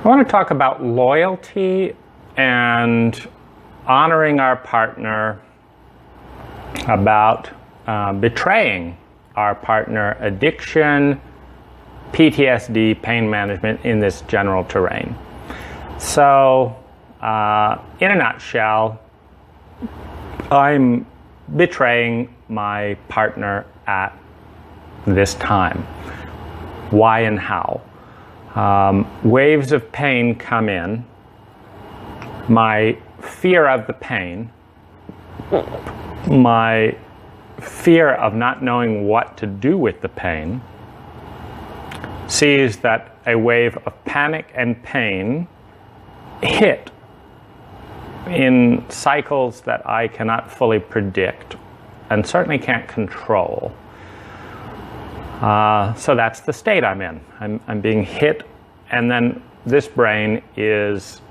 I want to talk about loyalty and honoring our partner, about betraying our partner, addiction, PTSD, pain management in this general terrain. So, in a nutshell, I'm betraying my partner at this time. Why and how? Waves of pain come in. My fear of the pain, my fear of not knowing what to do with the pain, sees that a wave of panic and pain hit in cycles that I cannot fully predict and certainly can't control. So that's the state I'm in. I'm being hit, and then this brain is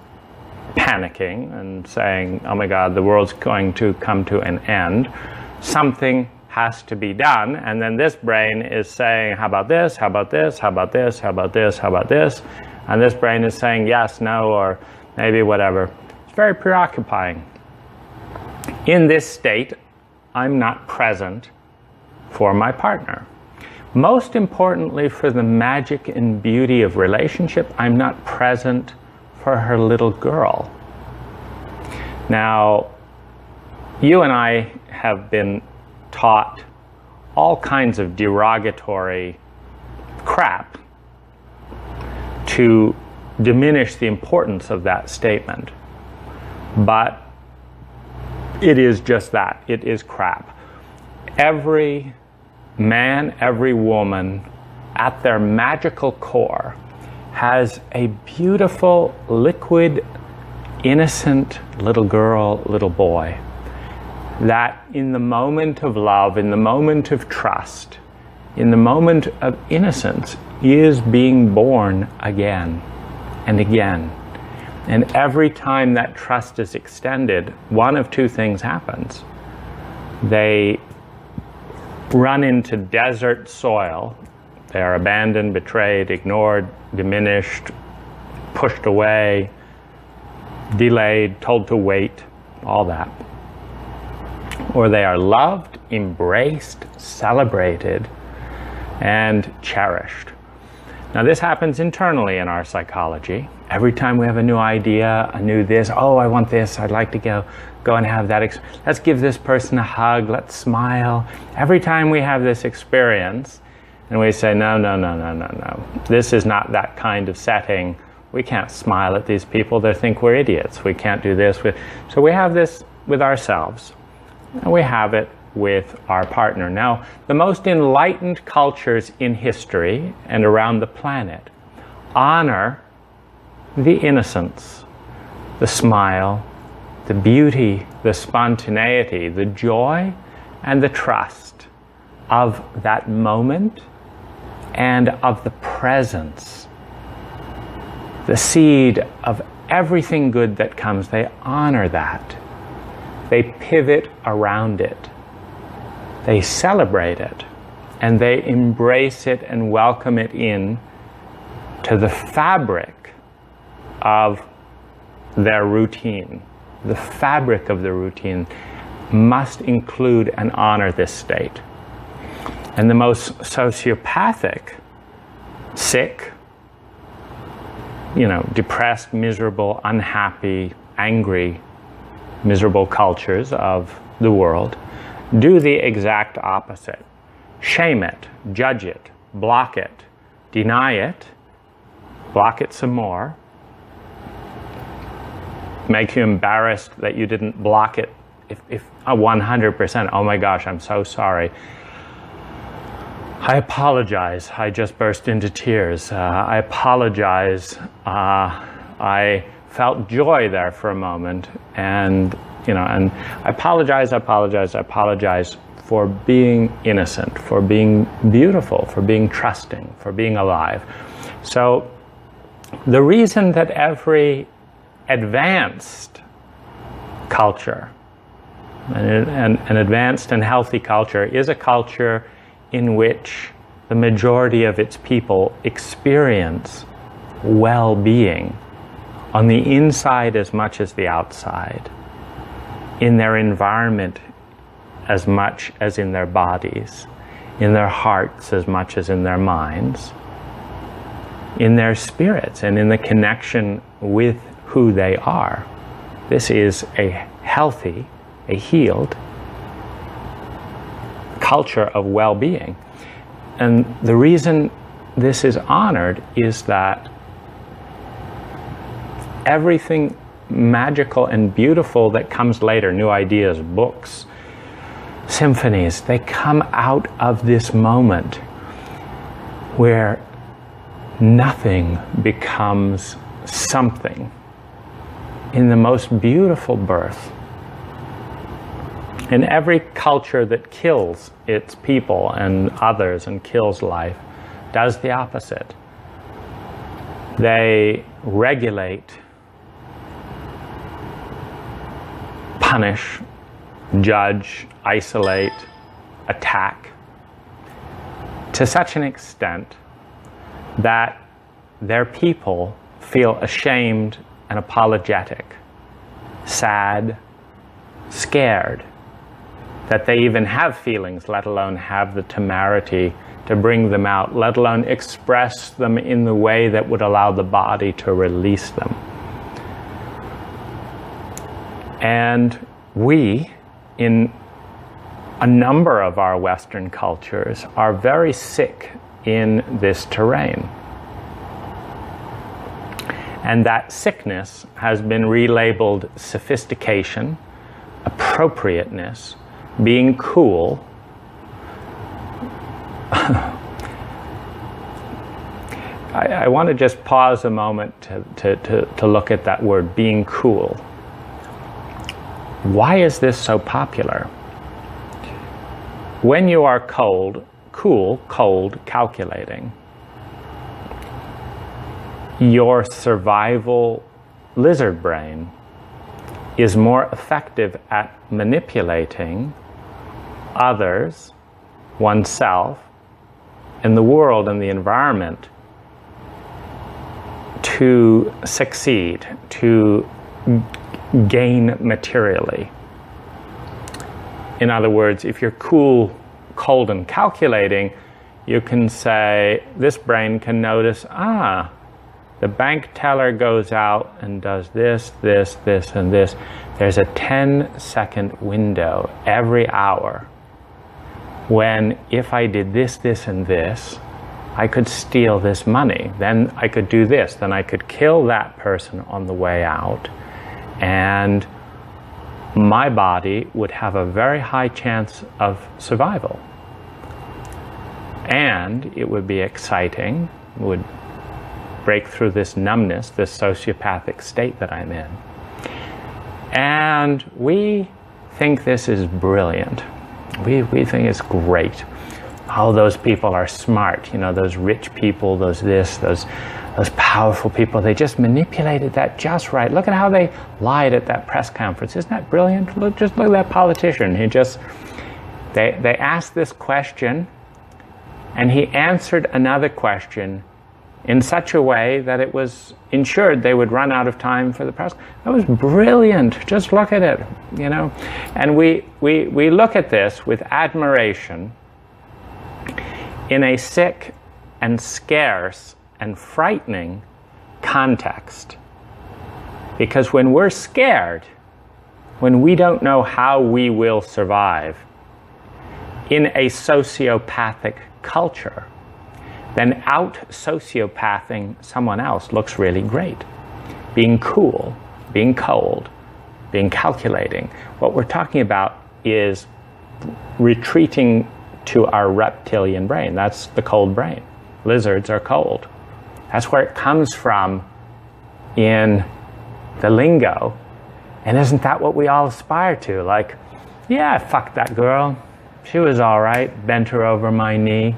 panicking and saying, oh my God, the world's going to come to an end. Something has to be done. And then this brain is saying, how about this? How about this? How about this? How about this? How about this? And this brain is saying yes, no, or maybe whatever. It's very preoccupying. In this state, I'm not present for my partner. Most importantly, for the magic and beauty of relationship, I'm not present for her little girl. Now, you and I have been taught all kinds of derogatory crap to diminish the importance of that statement. But it is just that. It is crap. Every man, every woman, at their magical core, has a beautiful, liquid, innocent little girl, little boy, that in the moment of love, in the moment of trust, in the moment of innocence, is being born again and again. And every time that trust is extended, one of two things happens. They run into desert soil. They are abandoned, betrayed, ignored, diminished, pushed away, delayed, told to wait, all that. Or they are loved, embraced, celebrated, and cherished. Now this happens internally in our psychology. Every time we have a new idea, a new this, oh, I want this, I'd like to go and have that, let's give this person a hug, let's smile. Every time we have this experience, and we say, no, no, no, no, no, no. This is not that kind of setting. We can't smile at these people. They think we're idiots. We can't do this. So we have this with ourselves, and we have it with our partner. Now, the most enlightened cultures in history and around the planet honor the innocence, the smile, the beauty, the spontaneity, the joy, and the trust of that moment and of the presence. The seed of everything good that comes, they honor that. They pivot around it. They celebrate it. And they embrace it and welcome it in to the fabric of their routine. The fabric of the routine must include and honor this state. And the most sociopathic, sick, depressed, miserable, unhappy, angry, miserable cultures of the world do the exact opposite. Shame it, judge it, block it, deny it, block it some more, make you embarrassed that you didn't block it if 100%, oh my gosh, I'm so sorry. I apologize, I just burst into tears. I apologize, I felt joy there for a moment, and I apologize for being innocent, for being beautiful, for being trusting, for being alive. So the reason that every advanced culture, an advanced and healthy culture, is a culture in which the majority of its people experience well-being on the inside as much as the outside, in their environment as much as in their bodies, in their hearts as much as in their minds, in their spirits and in the connection with who they are. This is a healthy, a healed culture of well-being. And the reason this is honored is that everything magical and beautiful that comes later, new ideas, books, symphonies, they come out of this moment where nothing becomes something in the most beautiful birth. And every culture that kills its people and others and kills life does the opposite. They regulate, punish, judge, isolate, attack to such an extent that their people feel ashamed and apologetic, sad, scared that they even have feelings, let alone have the temerity to bring them out, let alone express them in the way that would allow the body to release them. And we, in a number of our Western cultures, are very sick in this terrain. And that sickness has been relabeled sophistication, appropriateness, being cool. I want to just pause a moment to look at that word, being cool. Why is this so popular? When you are cool, cold, calculating, your survival lizard brain is more effective at manipulating others, oneself, and the world and the environment to succeed, to gain materially. In other words, if you're cool, cold, and calculating, you can say, this brain can notice, the bank teller goes out and does this, this, this, and this. There's a 10-second window every hour when if I did this, this, and this, I could steal this money. Then I could do this. Then I could kill that person on the way out. And my body would have a very high chance of survival. And it would be exciting, would break through this numbness, this sociopathic state that I'm in. And we think this is brilliant. We think it's great. Oh, those people are smart. You know, those rich people, those powerful people, they just manipulated that just right. Look at how they lied at that press conference. Isn't that brilliant? Just look at that politician. They asked this question, and he answered another question in such a way that it was ensured they would run out of time for the press. That was brilliant. Just look at it, you know. And we look at this with admiration in a sick and scarce and frightening context. Because when we're scared, when we don't know how we will survive in a sociopathic culture, then out-sociopathing someone else looks really great. Being cool, being cold, being calculating. What we're talking about is retreating to our reptilian brain. That's the cold brain. Lizards are cold. That's where it comes from in the lingo. And isn't that what we all aspire to? Like, yeah, fuck that girl. She was all right. Bent her over my knee.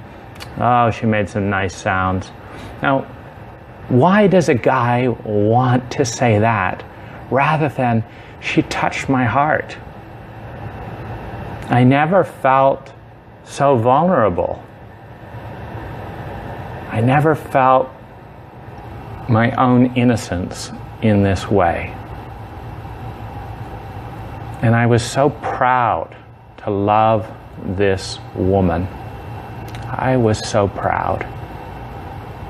Oh, she made some nice sounds. Now, why does a guy want to say that rather than, she touched my heart? I never felt so vulnerable. I never felt my own innocence in this way. And I was so proud to love this woman. I was so proud.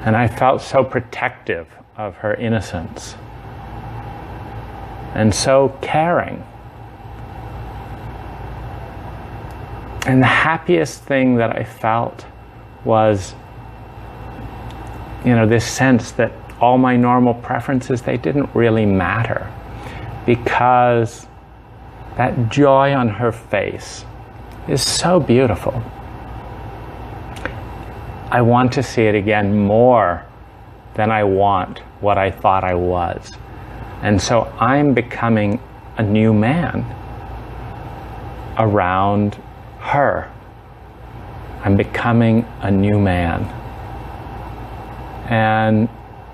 And I felt so protective of her innocence. And so caring. And the happiest thing that I felt was, this sense that all my normal preferences, they didn't really matter, because that joy on her face is so beautiful. I want to see it again more than I want what I thought I was. And so I'm becoming a new man around her. I'm becoming a new man. And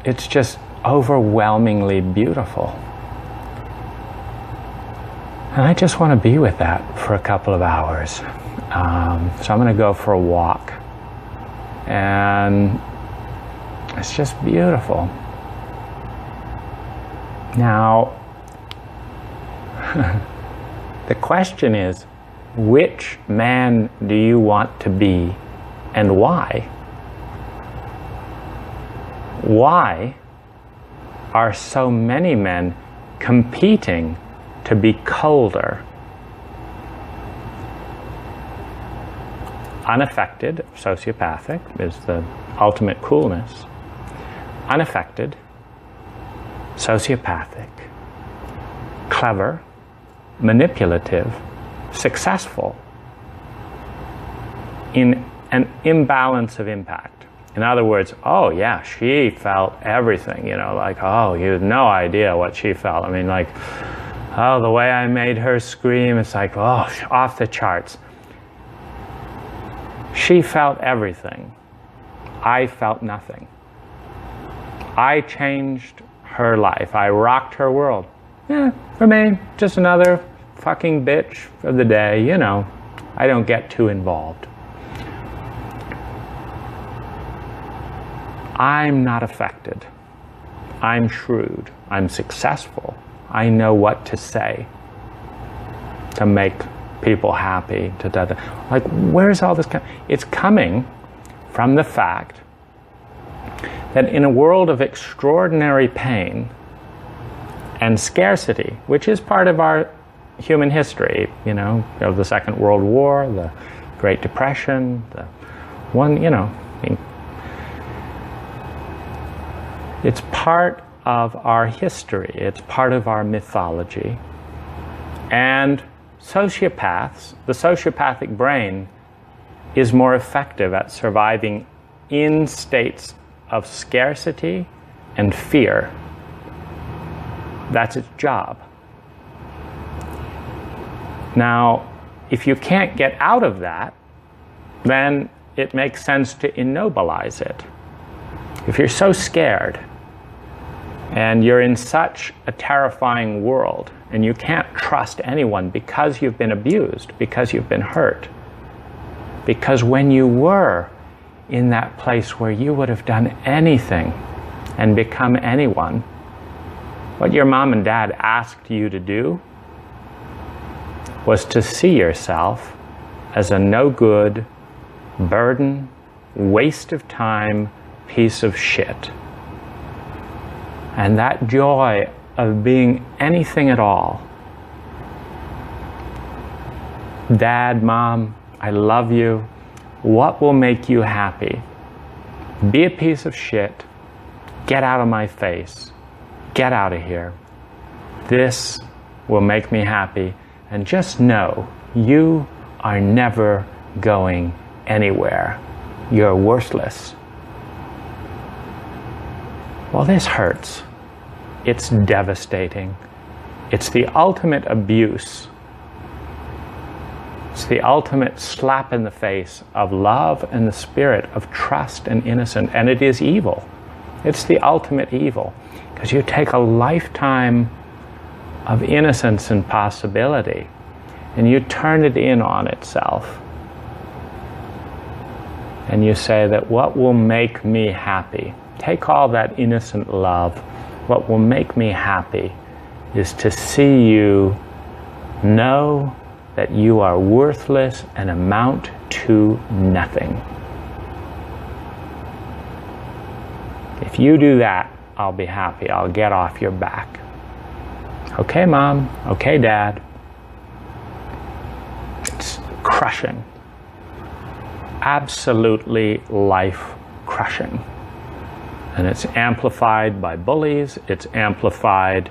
it's just overwhelmingly beautiful. And I just want to be with that for a couple of hours. So I'm going to go for a walk. And it's just beautiful. Now, the question is, which man do you want to be, and why? Why are so many men competing to be colder? Unaffected, sociopathic, is the ultimate coolness. Unaffected, sociopathic, clever, manipulative, successful, in an imbalance of impact. In other words, oh yeah, she felt everything, like, oh, you have no idea what she felt. I mean, like, oh, the way I made her scream, it's like, oh, off the charts. She felt everything. I felt nothing. I changed her life. I rocked her world. Yeah, for me, just another fucking bitch of the day, I don't get too involved. I'm not affected. I'm shrewd. I'm successful. I know what to say to make people happy. Like, where's all this? It's coming from the fact that in a world of extraordinary pain and scarcity, which is part of our human history, of the Second World War, the Great Depression, the one, it's part of our history. It's part of our mythology. And sociopaths, the sociopathic brain, is more effective at surviving in states of scarcity and fear. That's its job. Now, if you can't get out of that, then it makes sense to immobilize it. If you're so scared, and you're in such a terrifying world, and you can't trust anyone because you've been abused, because you've been hurt, because when you were in that place where you would have done anything and become anyone, what your mom and dad asked you to do was to see yourself as a no-good, burden, waste of time, piece of shit. And that joy of being anything at all. Dad, Mom, I love you. What will make you happy? Be a piece of shit. Get out of my face. Get out of here. This will make me happy. And just know, you are never going anywhere. You're worthless. Well, this hurts. It's devastating. It's the ultimate abuse. It's the ultimate slap in the face of love and the spirit of trust and innocence. And it is evil. It's the ultimate evil. Because you take a lifetime of innocence and possibility and you turn it in on itself. And you say that what will make me happy? take all that innocent love. What will make me happy is to see you know that you are worthless and amount to nothing. If you do that, I'll be happy. I'll get off your back. Okay, Mom. Okay, Dad. It's crushing. Absolutely life-crushing. And it's amplified by bullies. It's amplified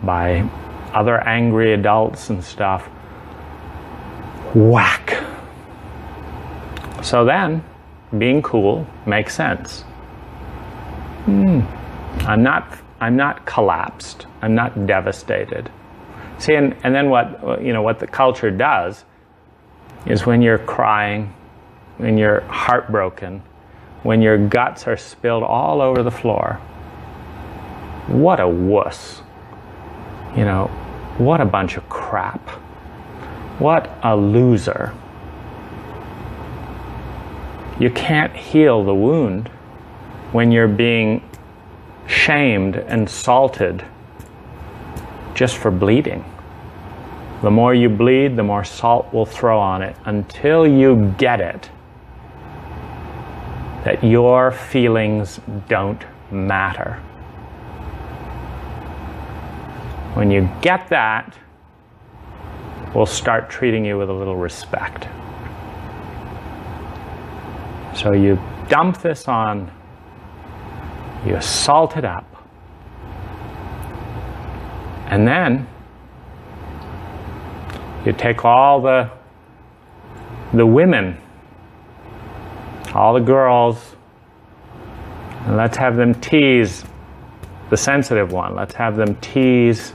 by other angry adults and stuff. Whack. So then, being cool makes sense. I'm not collapsed. I'm not devastated. See, and then what the culture does is when you're crying, when you're heartbroken, when your guts are spilled all over the floor, what a wuss. What a bunch of crap. What a loser. You can't heal the wound when you're being shamed and salted just for bleeding. The more you bleed, the more salt we'll throw on it until you get it that your feelings don't matter. When you get that, we'll start treating you with a little respect. So you dump this on, you salt it up, and then you take all the women, all the girls, and let's have them tease the sensitive one. Let's have them tease,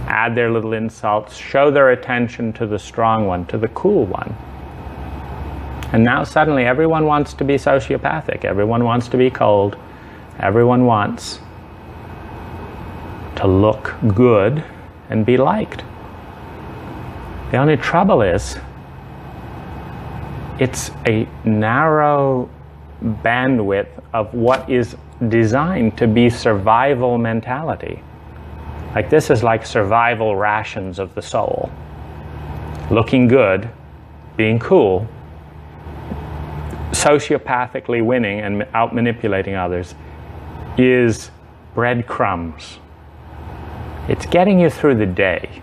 add their little insults, show their attention to the strong one, to the cool one. And now suddenly everyone wants to be sociopathic. Everyone wants to be cold. Everyone wants to look good and be liked. The only trouble is, it's a narrow bandwidth of what is designed to be survival mentality. Like this is like survival rations of the soul. Looking good, being cool, sociopathically winning and out-manipulating others is breadcrumbs. It's getting you through the day.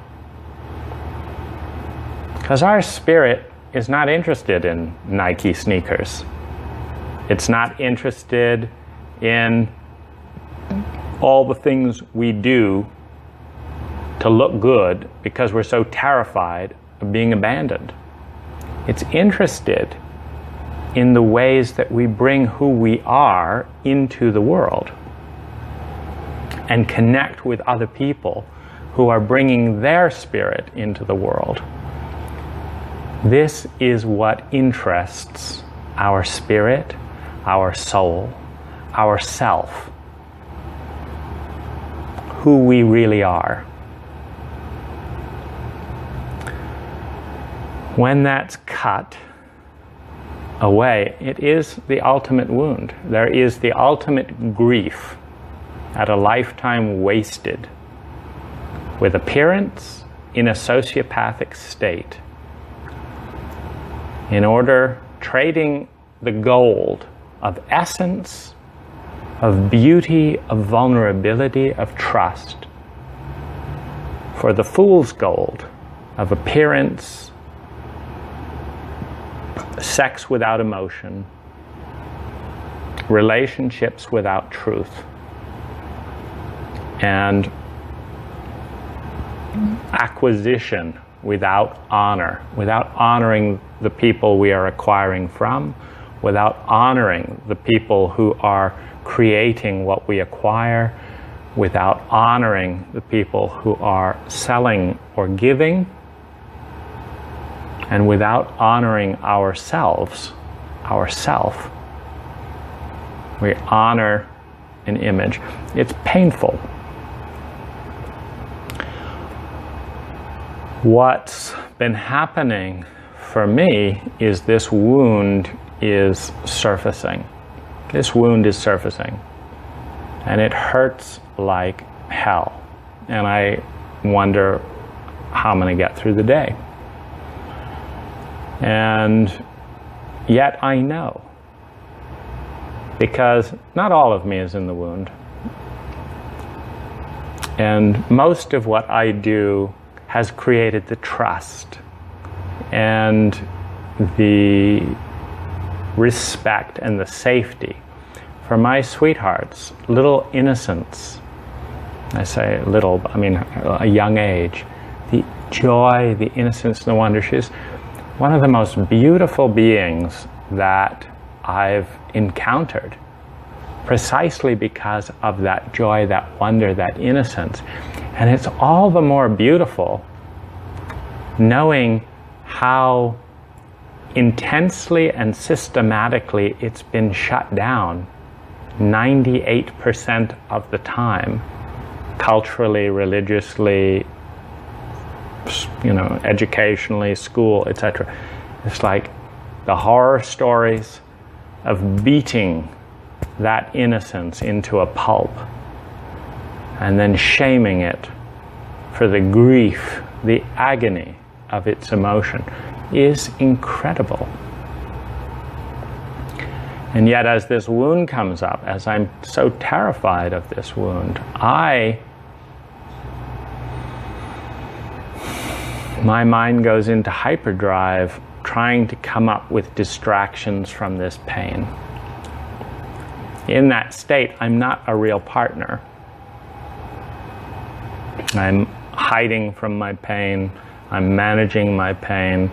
Because our spirit is not interested in Nike sneakers. It's not interested in all the things we do to look good because we're so terrified of being abandoned. It's interested in the ways that we bring who we are into the world and connect with other people who are bringing their spirit into the world. This is what interests our spirit, our soul, our self, who we really are. When that's cut away, it is the ultimate wound. There is the ultimate grief at a lifetime wasted with appearance in a sociopathic state. In order, trading the gold of essence, of beauty, of vulnerability, of trust for the fool's gold of appearance, sex without emotion, relationships without truth, and acquisition without honor, without honoring the people we are acquiring from, without honoring the people who are creating what we acquire, without honoring the people who are selling or giving, and without honoring ourselves, ourself. We honor an image. It's painful. What's been happening for me is this wound is surfacing. this wound is surfacing, and it hurts like hell. And I wonder how I'm going to get through the day. And yet I know, because not all of me is in the wound. And most of what I do has created the trust and the respect and the safety for my sweetheart's little innocence. I say little, but I mean a young age. The joy, the innocence, the wonder. She's one of the most beautiful beings that I've encountered, precisely because of that joy, that wonder, that innocence. And it's all the more beautiful knowing how intensely and systematically it's been shut down 98% of the time, culturally, religiously, educationally, school, etc. It's like the horror stories of beating that innocence into a pulp and then shaming it for the grief, the agony of its emotion is incredible. And yet as this wound comes up, as I'm so terrified of this wound, my mind goes into hyperdrive trying to come up with distractions from this pain. In that state, I'm not a real partner. I'm hiding from my pain. I'm managing my pain.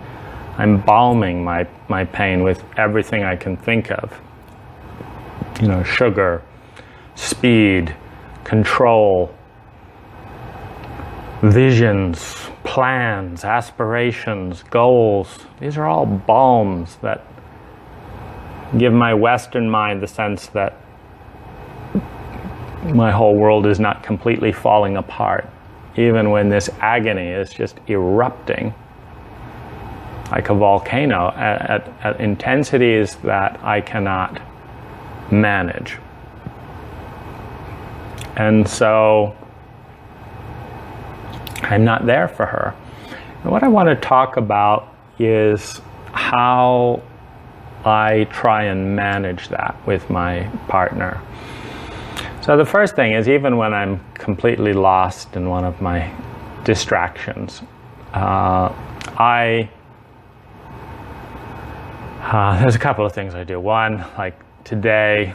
I'm balming my pain with everything I can think of. Sugar, speed, control, visions, plans, aspirations, goals. These are all balms that give my Western mind the sense that my whole world is not completely falling apart, even when this agony is just erupting like a volcano at intensities that I cannot manage. And so I'm not there for her. And what I want to talk about is how I try and manage that with my partner. So the first thing is, even when I'm completely lost in one of my distractions, there's a couple of things I do. One, like today,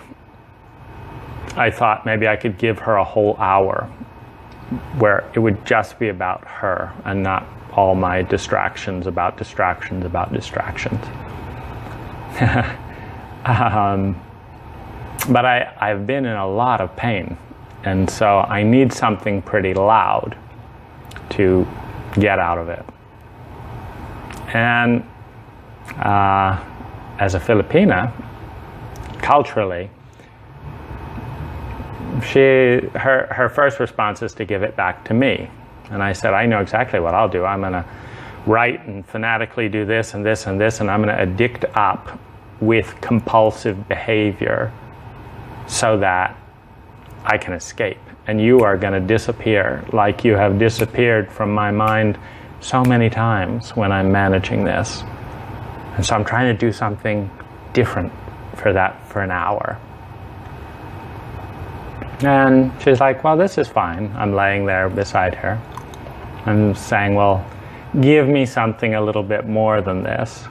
I thought maybe I could give her a whole hour where it would just be about her and not all my distractions about distractions about distractions. But I've been in a lot of pain, and so I need something pretty loud to get out of it. And as a Filipina, culturally, her first response is to give it back to me. And I said, I know exactly what I'll do. I'm going to write and fanatically do this and this and this, and I'm going to addict up with compulsive behavior so that I can escape. And you are going to disappear like you have disappeared from my mind so many times when I'm managing this. And so I'm trying to do something different for that for an hour. And she's like, well, this is fine. I'm laying there beside her. I'm saying, well, give me something a little bit more than this.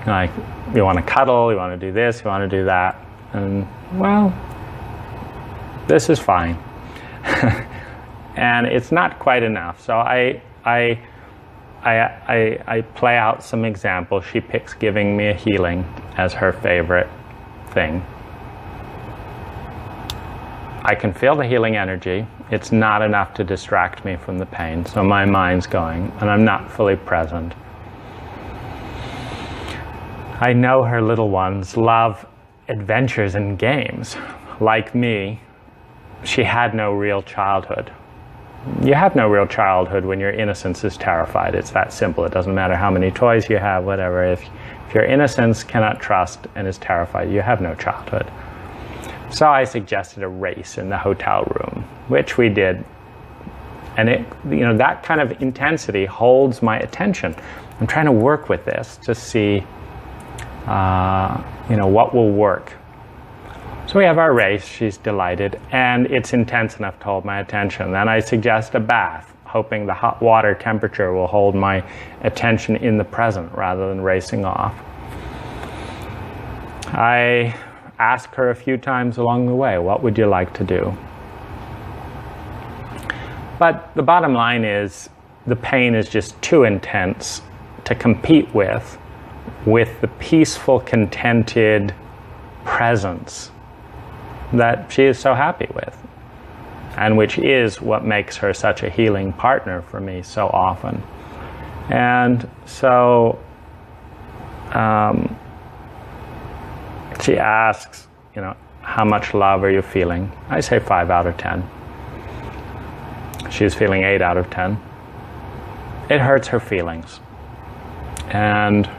Like, you want to cuddle, you want to do this, you want to do that. And, well, this is fine. And it's not quite enough. So I play out some examples. She picks giving me a healing as her favorite thing. I can feel the healing energy. It's not enough to distract me from the pain, so my mind's going, and I'm not fully present. I know her little ones love adventures and games. Like me, she had no real childhood. You have no real childhood when your innocence is terrified. It's that simple. It doesn't matter how many toys you have, whatever. If If your innocence cannot trust and is terrified, you have no childhood. So I suggested a race in the hotel room, which we did. And it, that kind of intensity holds my attention. I'm trying to work with this to see, what will work. So we have our race, she's delighted, and it's intense enough to hold my attention. Then I suggest a bath, hoping the hot water temperature will hold my attention in the present rather than racing off. I ask her a few times along the way, what would you like to do? But the bottom line is, the pain is just too intense to compete with the peaceful, contented presence that she is so happy with, and which is what makes her such a healing partner for me so often. And so she asks, how much love are you feeling? I say 5 out of 10. She's feeling 8 out of 10. It hurts her feelings. And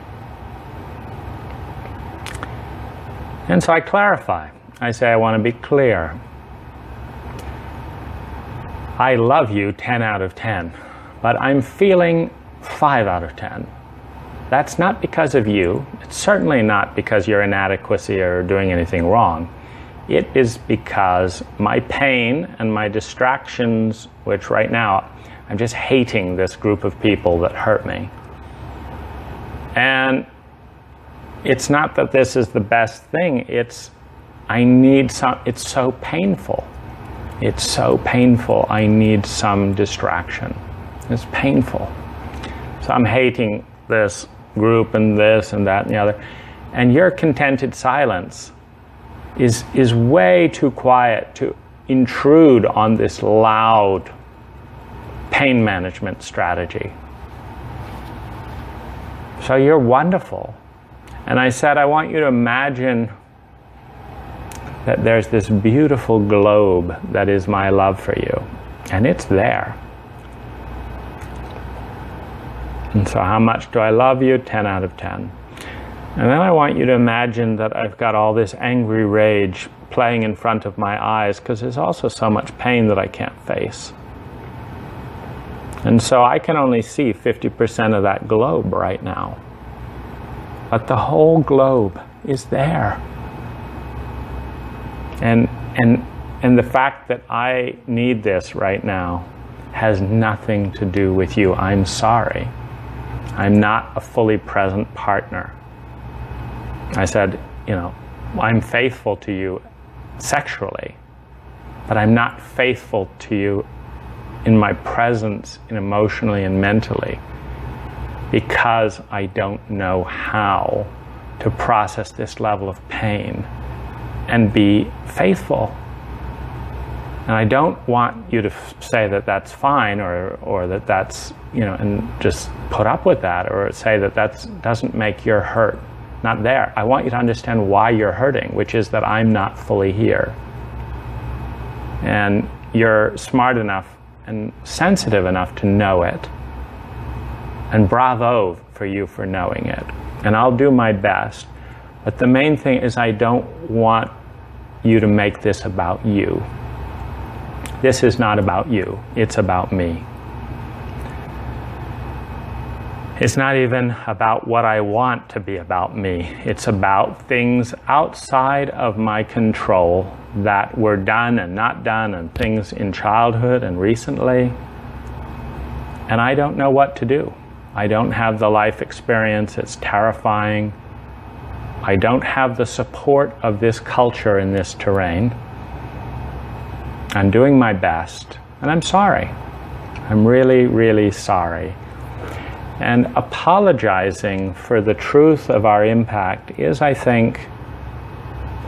so I clarify. I say, I want to be clear. I love you 10 out of 10, but I'm feeling 5 out of 10. That's not because of you. It's certainly not because your inadequacy or doing anything wrong. It is because my pain and my distractions, which right now, I'm just hating this group of people that hurt me. And it's not that this is the best thing, it's so painful. It's so painful, I need some distraction. It's painful. So I'm hating this group and this and that and the other. And your contented silence is way too quiet to intrude on this loud pain management strategy. So you're wonderful. And I said, I want you to imagine that there's this beautiful globe that is my love for you. And it's there. And so how much do I love you? 10 out of 10. And then I want you to imagine that I've got all this angry rage playing in front of my eyes, because there's also so much pain that I can't face. And so I can only see 50% of that globe right now. But the whole globe is there. And the fact that I need this right now has nothing to do with you. I'm sorry. I'm not a fully present partner. I said, I'm faithful to you sexually, but I'm not faithful to you in my presence, emotionally and mentally, because I don't know how to process this level of pain and be faithful. And I don't want you to say that that's fine, or that that's, and just put up with that, or say that that doesn't make your hurt not there. I want you to understand why you're hurting, which is that I'm not fully here. And you're smart enough and sensitive enough to know it. And bravo for you for knowing it. And I'll do my best. But the main thing is, I don't want you to make this about you. This is not about you. It's about me. It's not even about what I want to be about me. It's about things outside of my control that were done and not done, and things in childhood and recently. And I don't know what to do. I don't have the life experience. It's terrifying. I don't have the support of this culture in this terrain. I'm doing my best, and I'm sorry. I'm really, really sorry. And apologizing for the truth of our impact is, I think,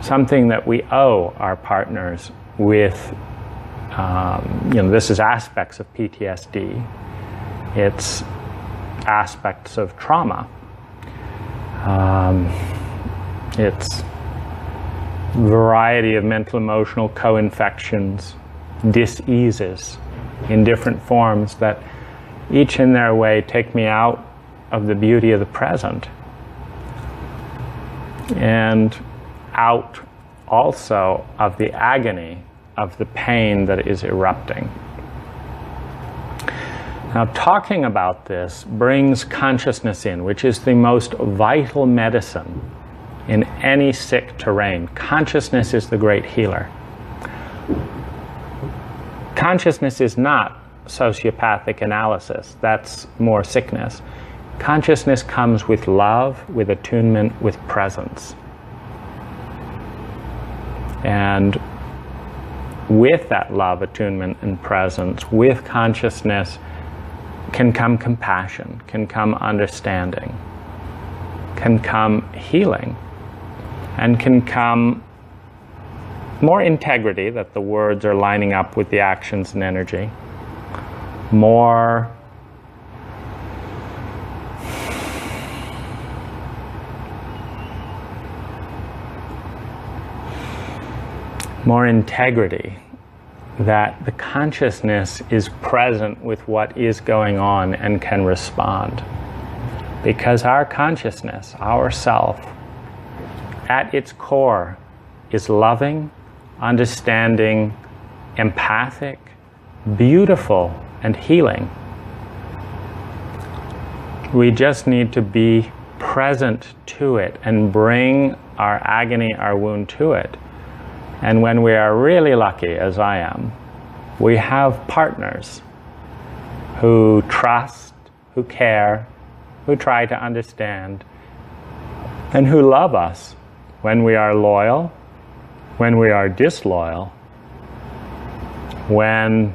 something that we owe our partners with, this is aspects of PTSD. It's aspects of trauma. It's variety of mental emotional co-infections, diseases in different forms that each in their way take me out of the beauty of the present. and out also of the agony of the pain that is erupting. Now, talking about this brings consciousness in, which is the most vital medicine in any sick terrain. Consciousness is the great healer. Consciousness is not sociopathic analysis. That's more sickness. Consciousness comes with love, with attunement, with presence. And with that love, attunement, and presence, with consciousness, can come compassion, can come understanding, can come healing, and can come more integrity, that the words are lining up with the actions and energy, more integrity, that the consciousness is present with what is going on and can respond. Because our consciousness, our self, at its core is loving, understanding, empathic, beautiful, and healing. We just need to be present to it and bring our agony, our wound to it. And when we are really lucky, as I am, we have partners who trust, who care, who try to understand, and who love us when we are loyal, when we are disloyal, when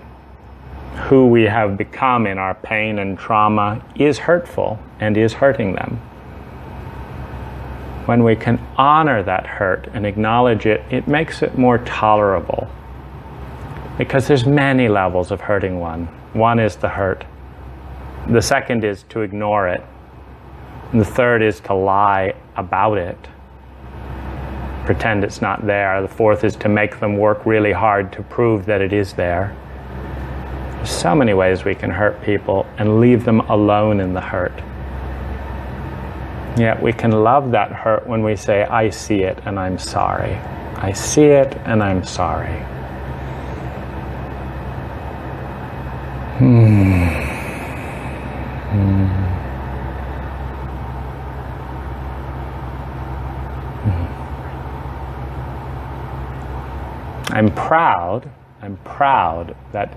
who we have become in our pain and trauma is hurtful and is hurting them. When we can honor that hurt and acknowledge it, it makes it more tolerable. Because there's many levels of hurting one. One is the hurt. The second is to ignore it. And the third is to lie about it. Pretend it's not there. The fourth is to make them work really hard to prove that it is there. There's so many ways we can hurt people and leave them alone in the hurt. Yet we can love that hurt when we say, I see it and I'm sorry. I see it and I'm sorry. I'm proud that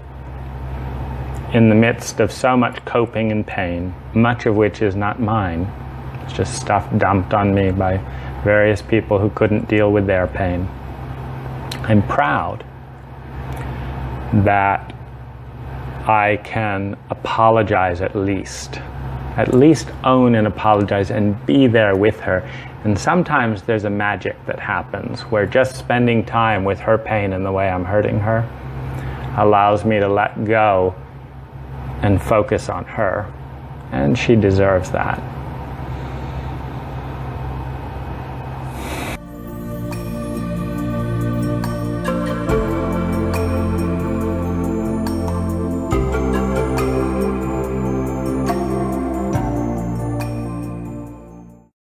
in the midst of so much coping and pain, much of which is not mine, it's just stuff dumped on me by various people who couldn't deal with their pain. I'm proud that I can apologize at least own and apologize and be there with her. And sometimes there's a magic that happens where just spending time with her pain and the way I'm hurting her allows me to let go and focus on her. And she deserves that.